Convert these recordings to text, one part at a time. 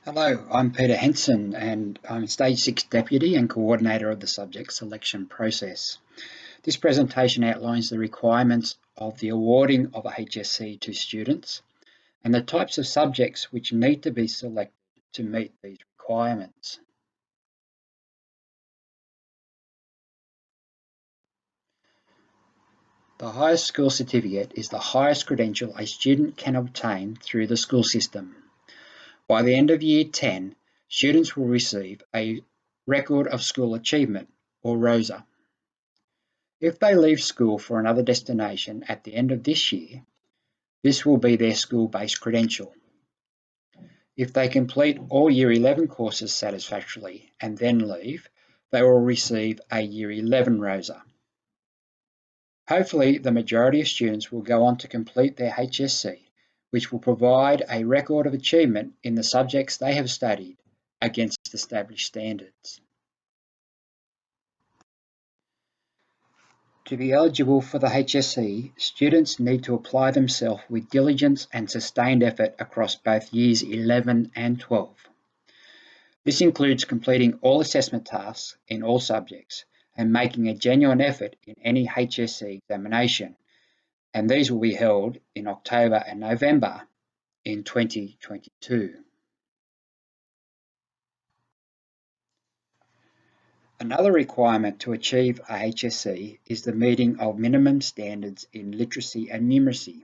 Hello, I'm Peter Henson and I'm Stage 6 Deputy and Coordinator of the Subject Selection Process. This presentation outlines the requirements of the awarding of a HSC to students and the types of subjects which need to be selected to meet these requirements. The highest school certificate is the highest credential a student can obtain through the school system. By the end of Year 10, students will receive a Record of School Achievement, or ROSA. If they leave school for another destination at the end of this year, this will be their school-based credential. If they complete all Year 11 courses satisfactorily and then leave, they will receive a Year 11 ROSA. Hopefully, the majority of students will go on to complete their HSC, which will provide a record of achievement in the subjects they have studied against established standards. To be eligible for the HSC, students need to apply themselves with diligence and sustained effort across both Years 11 and 12. This includes completing all assessment tasks in all subjects and making a genuine effort in any HSC examination, and these will be held in October and November in 2022. Another requirement to achieve a HSC is the meeting of minimum standards in literacy and numeracy.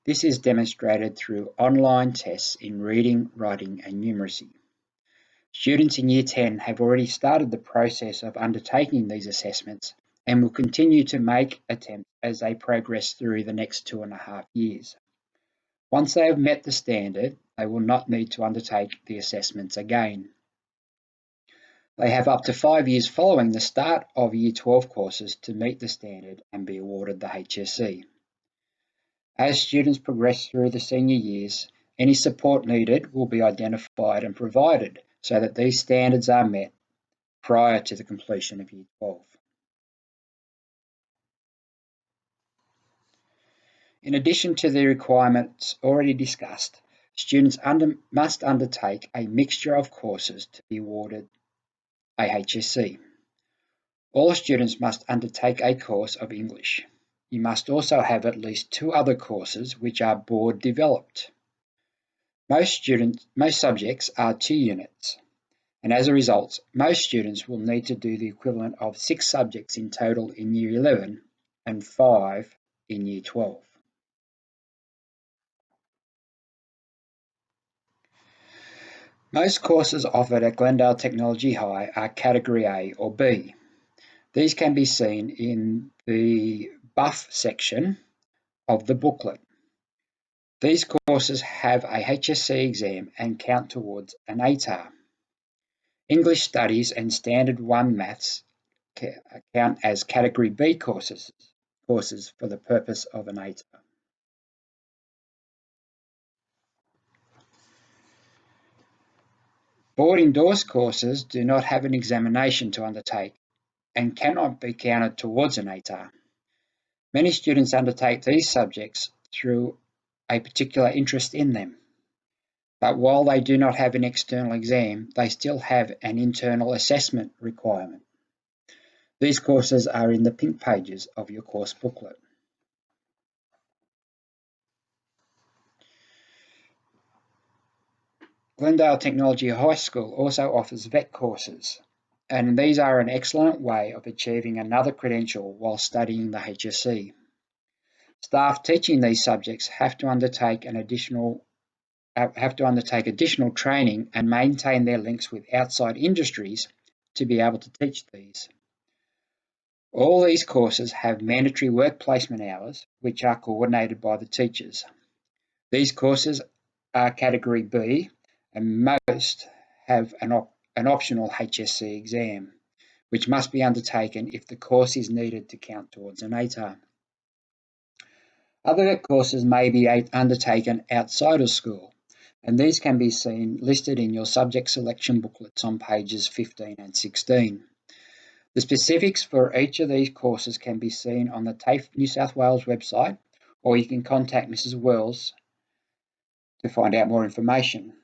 This is demonstrated through online tests in reading, writing and numeracy. Students in Year 10 have already started the process of undertaking these assessments and will continue to make attempts as they progress through the next 2.5 years. Once they have met the standard, they will not need to undertake the assessments again. They have up to 5 years following the start of Year 12 courses to meet the standard and be awarded the HSC. As students progress through the senior years, any support needed will be identified and provided so that these standards are met prior to the completion of Year 12. In addition to the requirements already discussed, students must undertake a mixture of courses to be awarded a HSC. All students must undertake a course of English. You must also have at least 2 other courses which are board developed. Most subjects are 2 units, and as a result, most students will need to do the equivalent of 6 subjects in total in Year 11 and 5 in Year 12. Most courses offered at Glendale Technology High are Category A or B. These can be seen in the Buff section of the booklet. These courses have a HSC exam and count towards an ATAR. English Studies and Standard 1 Maths count as Category B courses for the purpose of an ATAR. Board-endorsed courses do not have an examination to undertake and cannot be counted towards an ATAR. Many students undertake these subjects through a particular interest in them, but while they do not have an external exam, they still have an internal assessment requirement. These courses are in the pink pages of your course booklet. Glendale Technology High School also offers VET courses, and these are an excellent way of achieving another credential while studying the HSC. Staff teaching these subjects have to undertake additional training and maintain their links with outside industries to be able to teach these. All these courses have mandatory work placement hours, which are coordinated by the teachers. These courses are Category B, and most have an optional HSC exam, which must be undertaken if the course is needed to count towards an ATAR. Other courses may be undertaken outside of school, and these can be seen listed in your subject selection booklets on pages 15 and 16. The specifics for each of these courses can be seen on the TAFE New South Wales website, or you can contact Mrs. Wells to find out more information.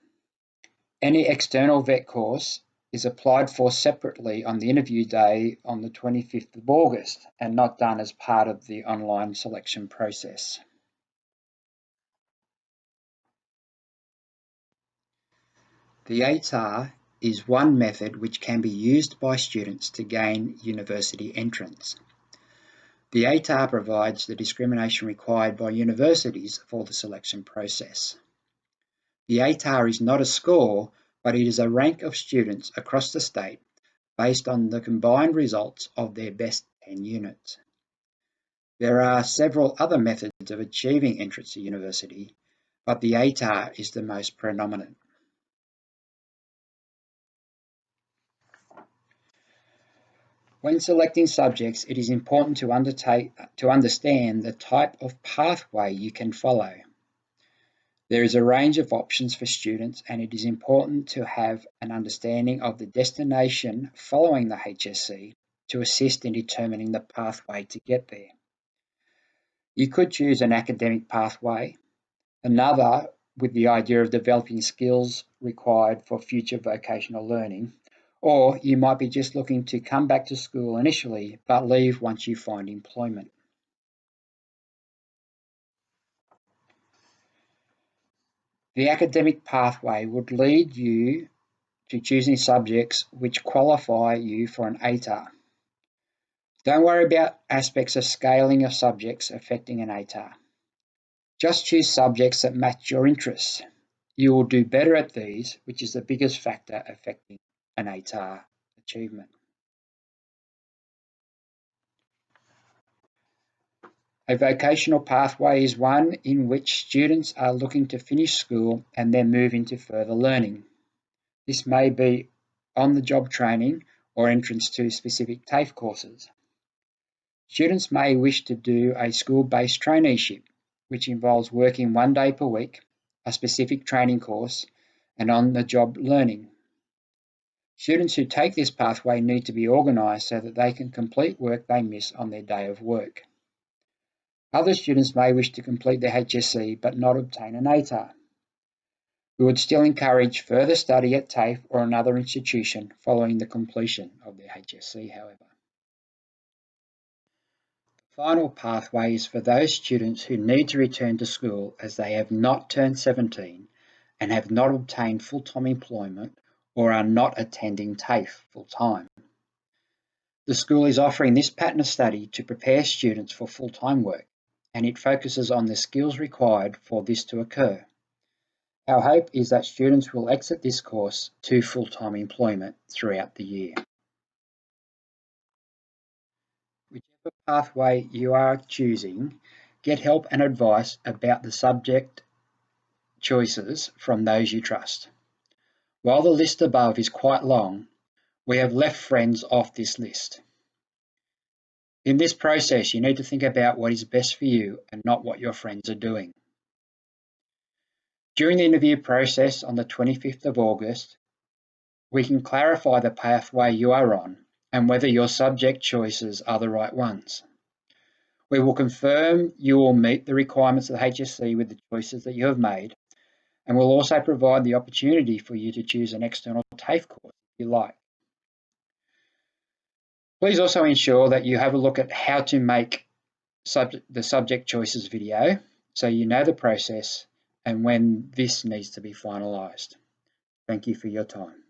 Any external vet course is applied for separately on the interview day on the 25th of August and not done as part of the online selection process. The ATAR is one method which can be used by students to gain university entrance. The ATAR provides the discrimination required by universities for the selection process. The ATAR is not a score, but it is a rank of students across the state based on the combined results of their best 10 units. There are several other methods of achieving entrance to university, but the ATAR is the most predominant. When selecting subjects, it is important to understand the type of pathway you can follow. There is a range of options for students, and it is important to have an understanding of the destination following the HSC to assist in determining the pathway to get there. You could choose an academic pathway, another with the idea of developing skills required for future vocational learning, or you might be just looking to come back to school initially but leave once you find employment. The academic pathway would lead you to choosing subjects which qualify you for an ATAR. Don't worry about aspects of scaling of subjects affecting an ATAR. Just choose subjects that match your interests. You will do better at these, which is the biggest factor affecting an ATAR achievement. A vocational pathway is one in which students are looking to finish school and then move into further learning. This may be on-the-job training or entrance to specific TAFE courses. Students may wish to do a school-based traineeship, which involves working 1 day per week, a specific training course, and on-the-job learning. Students who take this pathway need to be organised so that they can complete work they miss on their day of work. Other students may wish to complete their HSC but not obtain an ATAR. We would still encourage further study at TAFE or another institution following the completion of their HSC, however. The final pathway is for those students who need to return to school as they have not turned 17 and have not obtained full-time employment or are not attending TAFE full-time. The school is offering this pattern of study to prepare students for full-time work, and it focuses on the skills required for this to occur. Our hope is that students will exit this course to full-time employment throughout the year. Whichever pathway you are choosing, get help and advice about the subject choices from those you trust. While the list above is quite long, we have left friends off this list. In this process, you need to think about what is best for you and not what your friends are doing. During the interview process on the 25th of August, we can clarify the pathway you are on and whether your subject choices are the right ones. We will confirm you will meet the requirements of the HSC with the choices that you have made, and we'll also provide the opportunity for you to choose an external TAFE course if you like. Please also ensure that you have a look at how to make the subject choices video so you know the process and when this needs to be finalised. Thank you for your time.